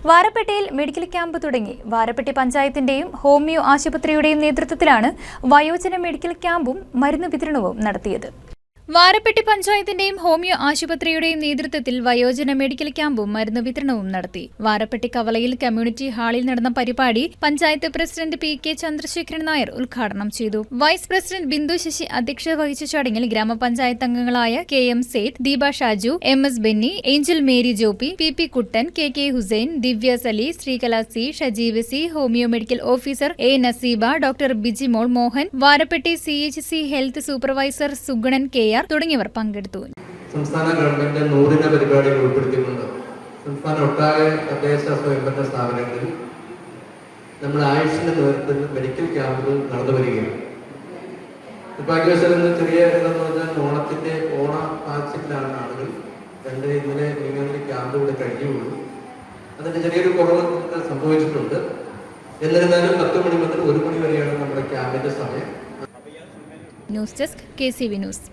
വാരപ്പെട്ടിയിൽ medical camp തുടങ്ങി. Varappetty പഞ്ചായത്തിന്റെയും homeo ആശുപത്രിയുടെയും നേതൃത്വത്തിലാണ് വയോജന മെഡിക്കൽ ക്യാമ്പും മരുന്ന് വിതരണവും നടത്തിയത്. വാരപ്പെട്ടി പഞ്ചായത്തിന്റെയും ഹോമിയോ ആശുപത്രിയുടെയും നേതൃത്വത്തിൽ വയോജന മെഡിക്കൽ ക്യാമ്പും മരുന്ന് വിതരണവും നടത്തി. വാരപ്പെട്ടി കവലയിൽ കമ്മ്യൂണിറ്റി ഹാളിൽ നടന്ന പരിപാടി പഞ്ചായത്ത് പ്രസിഡന്റ് PK ചന്ദ്രശേഖരൻ നായർ ഉദ്ഘാടനം ചെയ്തു. വൈസ് പ്രസിഡന്റ് ബിന്ദു ശശി അധ്യക്ഷത വഹിച്ച ചടങ്ങിൽ ഗ്രാമപഞ്ചായത്ത് അംഗങ്ങളായ KM Sayed, Deepa Shaju, MS Benny, Angel Mary Joppy, PP Kuttan, KK Hussain, Divya Sali, Sreekala C, Shajeev C, homeo medical officer A Naseeba, doctor Bijimol Mohan, Varappetty CHC health supervisor Suganan KR തുടങ്ങിയവർ പങ്കെടുത്തു. സംസ്ഥാന ഗവൺമെന്റ് 100 പരിപാടികൾ ഉൾപ്പെടുത്തിയിട്ടുണ്ട്. സംസ്ഥാന ഒട്ടാകെ തദ്ദേശ സ്വയംഭരണ സ്ഥാപനങ്ങളിൽ നമ്മുടെ ആയുഷിന്റെ നേതൃത്വത്തിൽ മെഡിക്കൽ ക്യാമ്പുകൾ നടന്നു വരികയാണ്. നിർഭാഗ്യവശാൽ ചെറിയ ഇതെന്ന് പറഞ്ഞാൽ ഓണത്തിന്റെ ഓണ ആഴ്ചയിലാണ് ആളുകൾ ഇന്നലെ ഇങ്ങനെ ക്യാമ്പ് ഇവിടെ കഴിഞ്ഞുള്ളൂ. അതിന്റെ ചെറിയൊരു കുറവ് സംഭവിച്ചിട്ടുണ്ട്. എന്നിരുന്നാലും 10 മണി മുതൽ 1 മണി വരെയാണ് നമ്മുടെ ക്യാമ്പിന്റെ സമയം. News desk KCV news.